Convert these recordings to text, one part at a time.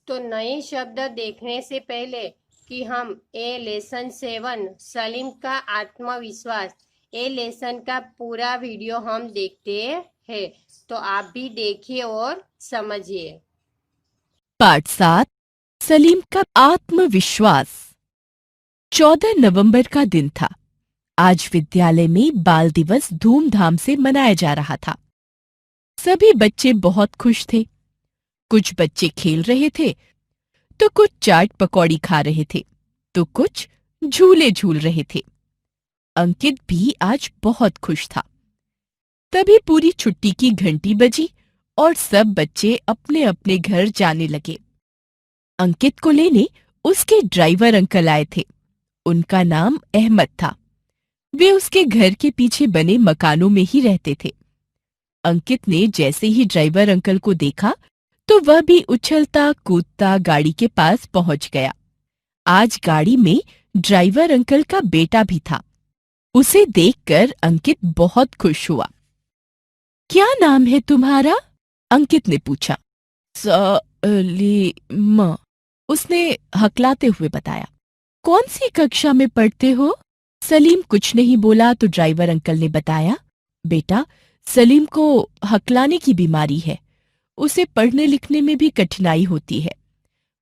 तो नए शब्द देखने से पहले कि हम ए लेसन 7 सलीम का आत्मविश्वास ए लेसन का पूरा वीडियो हम देखते हैं। तो आप भी देखिए और समझिए। पाठ 7 सलीम का आत्मविश्वास। 14 नवंबर का दिन था। आज विद्यालय में बाल दिवस धूमधाम से मनाया जा रहा था। सभी बच्चे बहुत खुश थे। कुछ बच्चे खेल रहे थे, तो कुछ चाट पकौड़ी खा रहे थे, तो कुछ झूले झूल रहे थे। अंकित भी आज बहुत खुश था। तभी पूरी छुट्टी की घंटी बजी और सब बच्चे अपने अपने घर जाने लगे। अंकित को लेने उसके ड्राइवर अंकल आए थे। उनका नाम अहमद था। वे उसके घर के पीछे बने मकानों में ही रहते थे। अंकित ने जैसे ही ड्राइवर अंकल को देखा तो वह भी उछलता कूदता गाड़ी के पास पहुंच गया। आज गाड़ी में ड्राइवर अंकल का बेटा भी था। उसे देखकर अंकित बहुत खुश हुआ। क्या नाम है तुम्हारा? अंकित ने पूछा। सलीम, उसने हकलाते हुए बताया। कौन सी कक्षा में पढ़ते हो? सलीम कुछ नहीं बोला तो ड्राइवर अंकल ने बताया, बेटा, सलीम को हकलाने की बीमारी है। उसे पढ़ने लिखने में भी कठिनाई होती है।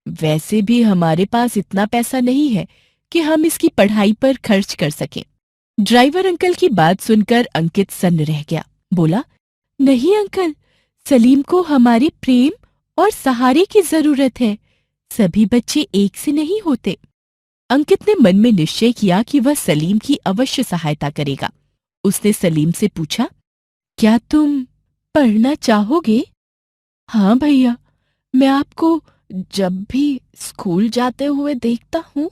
वैसे भी हमारे पास इतना पैसा नहीं है कि हम इसकी पढ़ाई पर खर्च कर सकें। ड्राइवर अंकल की बात सुनकर अंकित सन्न रह गया। बोला, नहीं अंकल, सलीम को हमारे प्रेम और सहारे की जरूरत है। सभी बच्चे एक से नहीं होते। अंकित ने मन में निश्चय किया कि वह सलीम की अवश्य सहायता करेगा। उसने सलीम से पूछा, क्या तुम पढ़ना चाहोगे? हाँ भैया, मैं आपको जब भी स्कूल जाते हुए देखता हूँ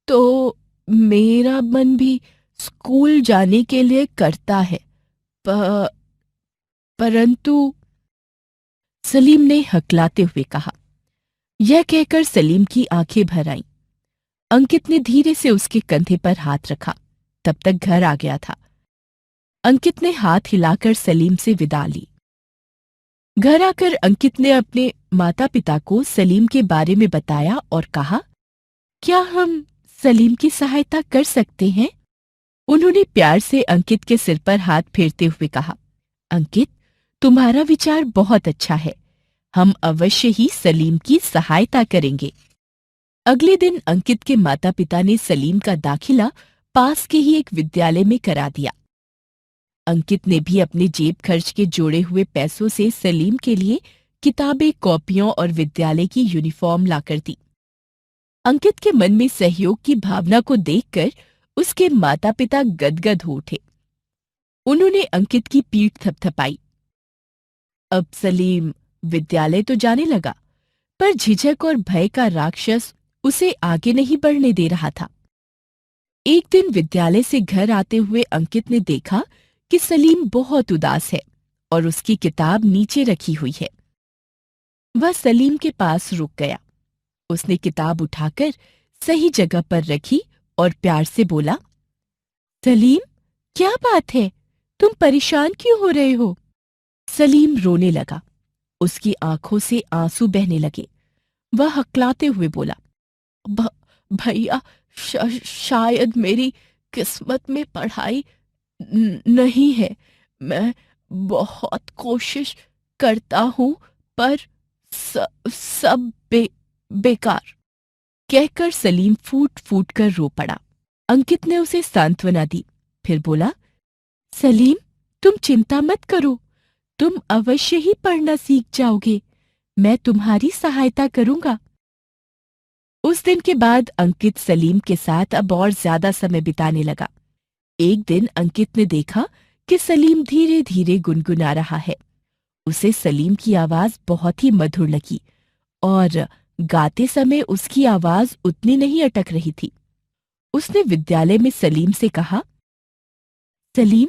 तो मेरा मन भी स्कूल जाने के लिए करता है। प, परंतु सलीम ने हकलाते हुए कहा। यह कहकर सलीम की आंखें भर आईं। अंकित ने धीरे से उसके कंधे पर हाथ रखा। तब तक घर आ गया था। अंकित ने हाथ हिलाकर सलीम से विदा ली। घर आकर अंकित ने अपने माता पिता को सलीम के बारे में बताया और कहा, क्या हम सलीम की सहायता कर सकते हैं? उन्होंने प्यार से अंकित के सिर पर हाथ फेरते हुए कहा, अंकित, तुम्हारा विचार बहुत अच्छा है। हम अवश्य ही सलीम की सहायता करेंगे। अगले दिन अंकित के माता पिता ने सलीम का दाखिला पास के ही एक विद्यालय में करा दिया। अंकित ने भी अपने जेब खर्च के जोड़े हुए पैसों से सलीम के लिए किताबें, कॉपियों और विद्यालय की यूनिफॉर्म लाकर दी। अंकित के मन में सहयोग की भावना को देखकर उसके माता पिता गदगद हो उठे। उन्होंने अंकित की पीठ थपथपाई। अब सलीम विद्यालय तो जाने लगा, पर झिझक और भय का राक्षस उसे आगे नहीं बढ़ने दे रहा था। एक दिन विद्यालय से घर आते हुए अंकित ने देखा कि सलीम बहुत उदास है और उसकी किताब नीचे रखी हुई है। वह सलीम के पास रुक गया। उसने किताब उठाकर सही जगह पर रखी और प्यार से बोला, सलीम, क्या बात है? तुम परेशान क्यों हो रहे हो? सलीम रोने लगा। उसकी आंखों से आंसू बहने लगे। वह हकलाते हुए बोला, "भ- भैया, शायद मेरी किस्मत में पढ़ाई नहीं है। मैं बहुत कोशिश करता हूं, पर सब बेकार। कहकर सलीम फूट फूट कर रो पड़ा। अंकित ने उसे सांत्वना दी, फिर बोला, सलीम, तुम चिंता मत करो। तुम अवश्य ही पढ़ना सीख जाओगे। मैं तुम्हारी सहायता करूंगा। उस दिन के बाद अंकित सलीम के साथ अब और ज्यादा समय बिताने लगा। एक दिन अंकित ने देखा कि सलीम धीरे धीरे गुनगुना रहा है। उसे सलीम की आवाज बहुत ही मधुर लगी और गाते समय उसकी आवाज उतनी नहीं अटक रही थी। उसने विद्यालय में सलीम से कहा, सलीम,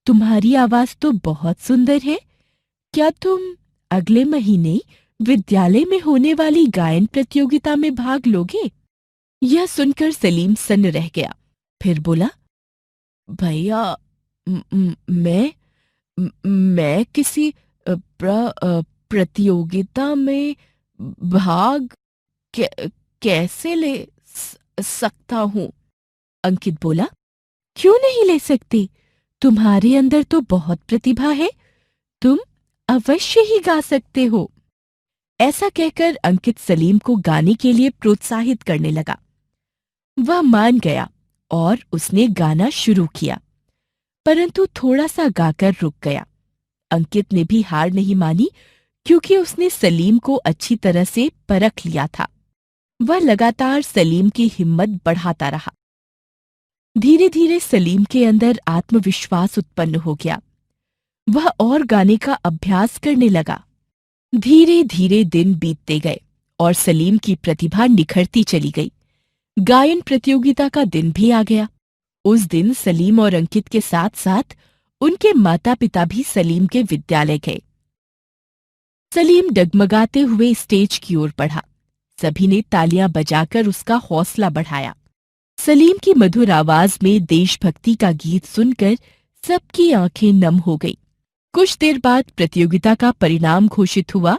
तुम्हारी आवाज तो बहुत सुंदर है। क्या तुम अगले महीने विद्यालय में होने वाली गायन प्रतियोगिता में भाग लोगे? यह सुनकर सलीम सन्न रह गया। फिर बोला, भैया, म- म- मैं मैं किसी प्रतियोगिता में भाग कैसे ले सकता हूं? अंकित बोला। क्यों नहीं ले सकते? तुम्हारे अंदर तो बहुत प्रतिभा है। तुम अवश्य ही गा सकते हो। ऐसा कहकर अंकित सलीम को गाने के लिए प्रोत्साहित करने लगा। वह मान गया और उसने गाना शुरू किया, परंतु थोड़ा सा गाकर रुक गया। अंकित ने भी हार नहीं मानी, क्योंकि उसने सलीम को अच्छी तरह से परख लिया था। वह लगातार सलीम की हिम्मत बढ़ाता रहा। धीरे धीरे सलीम के अंदर आत्मविश्वास उत्पन्न हो गया। वह और गाने का अभ्यास करने लगा। धीरे धीरे दिन बीतते गए और सलीम की प्रतिभा निखरती चली गई। गायन प्रतियोगिता का दिन भी आ गया। उस दिन सलीम और अंकित के साथ साथ उनके माता पिता भी सलीम के विद्यालय गए। सलीम डगमगाते हुए स्टेज की ओर बढ़ा। सभी ने तालियां बजाकर उसका हौसला बढ़ाया। सलीम की मधुर आवाज में देशभक्ति का गीत सुनकर सबकी आंखें नम हो गईं। कुछ देर बाद प्रतियोगिता का परिणाम घोषित हुआ,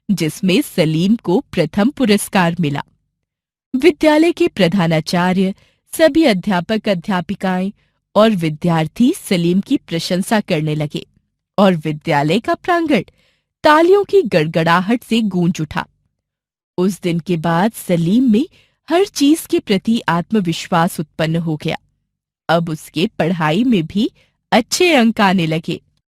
जिसमें सलीम को प्रथम पुरस्कार मिला। विद्यालय के प्रधानाचार्य, सभी अध्यापक अध्यापिकाएं और विद्यार्थी सलीम की प्रशंसा करने लगे और विद्यालय का प्रांगण तालियों की गड़गड़ाहट से गूंज उठा। उस दिन के बाद सलीम में हर चीज के प्रति आत्मविश्वास उत्पन्न हो गया। अब उसके पढ़ाई में भी अच्छे अंक आने लगे।